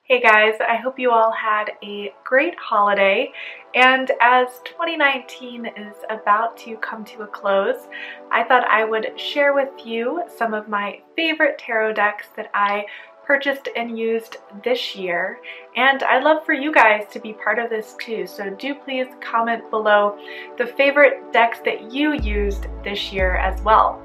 Hey guys, I hope you all had a great holiday, and as 2019 is about to come to a close, I thought I would share with you some of my favorite tarot decks that I purchased and used this year, and I'd love for you guys to be part of this too, so do please comment below the favorite decks that you used this year as well.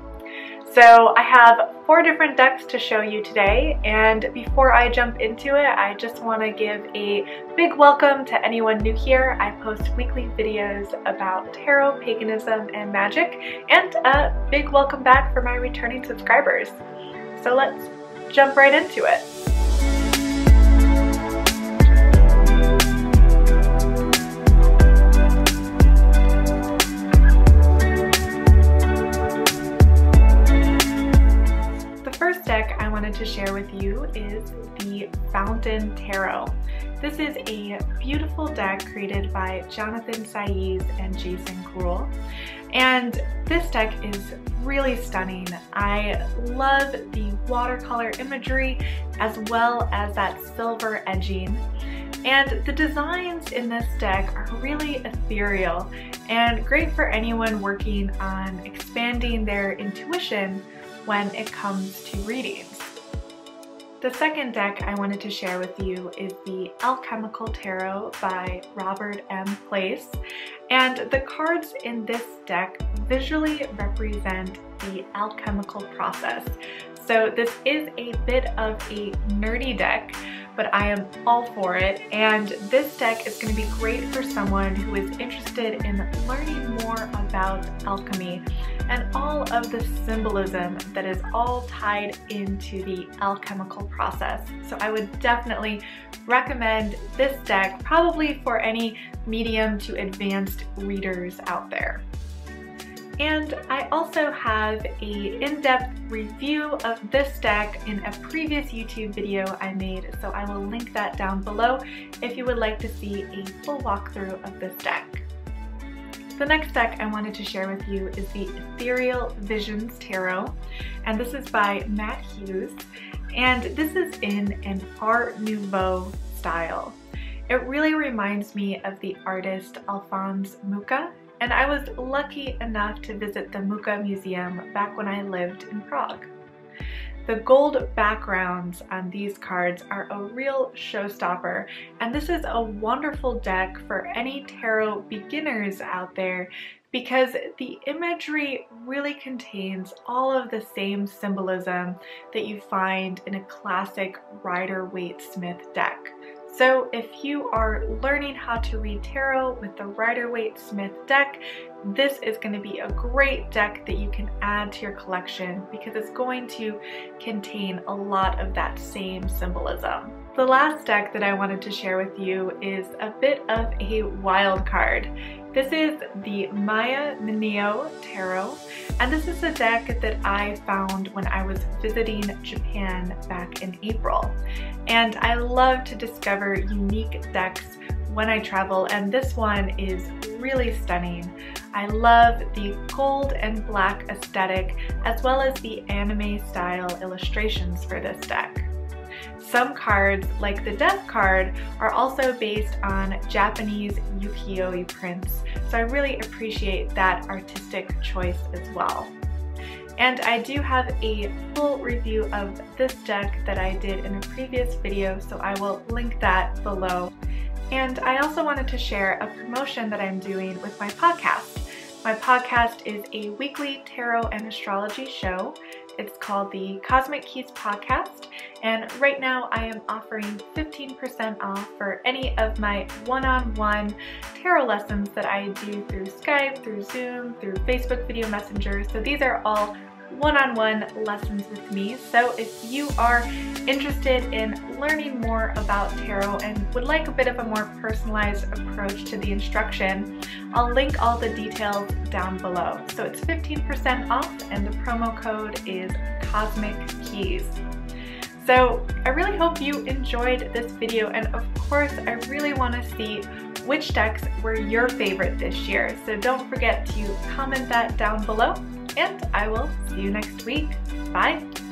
So I have 4 different decks to show you today, and before I jump into it, I just want to give a big welcome to anyone new here. I post weekly videos about tarot, paganism, and magic, and a big welcome back for my returning subscribers. So let's jump right into it. Deck I wanted to share with you is the Fountain Tarot. This is a beautiful deck created by Jonathan Saiz and Jason Cruel, and this deck is really stunning. I love the watercolor imagery as well as that silver edging, and the designs in this deck are really ethereal and great for anyone working on expanding their intuition when it comes to readings. The second deck I wanted to share with you is the Alchemical Tarot by Robert M. Place, and the cards in this deck visually represent the alchemical process. So this is a bit of a nerdy deck, but I am all for it, and this deck is going to be great for someone who is interested in learning more about alchemy and all of the symbolism that is all tied into the alchemical process. So I would definitely recommend this deck, probably for any medium to advanced readers out there. And I also have an in-depth review of this deck in a previous YouTube video I made, so I will link that down below if you would like to see a full walkthrough of this deck. The next deck I wanted to share with you is the Ethereal Visions Tarot, and this is by Matt Hughes, and this is in an Art Nouveau style. It really reminds me of the artist Alphonse Mucha, and I was lucky enough to visit the Mucha Museum back when I lived in Prague. The gold backgrounds on these cards are a real showstopper, and this is a wonderful deck for any tarot beginners out there because the imagery really contains all of the same symbolism that you find in a classic Rider-Waite-Smith deck. So if you are learning how to read tarot with the Rider-Waite-Smith deck, this is going to be a great deck that you can add to your collection because it's going to contain a lot of that same symbolism. The last deck that I wanted to share with you is a bit of a wild card. This is the Maya Mineo Tarot, and this is a deck that I found when I was visiting Japan back in April. And I love to discover unique decks when I travel, and this one is really stunning. I love the gold and black aesthetic as well as the anime style illustrations for this deck. Some cards, like the Death card, are also based on Japanese ukiyo-e prints, so I really appreciate that artistic choice as well. And I do have a full review of this deck that I did in a previous video, so I will link that below. And I also wanted to share a promotion that I'm doing with my podcast. My podcast is a weekly tarot and astrology show. It's called the Cosmic Keys Podcast, and right now I am offering 15% off for any of my one-on-one tarot lessons that I do through Skype, through Zoom, through Facebook Video Messenger. So these are all one-on-one lessons with me. So if you are interested in learning more about tarot and would like a bit of a more personalized approach to the instruction, I'll link all the details down below. So it's 15% off, and the promo code is Cosmic Keys. So I really hope you enjoyed this video, and of course I really want to see which decks were your favorite this year. So don't forget to comment that down below, and I will see you next week. Bye!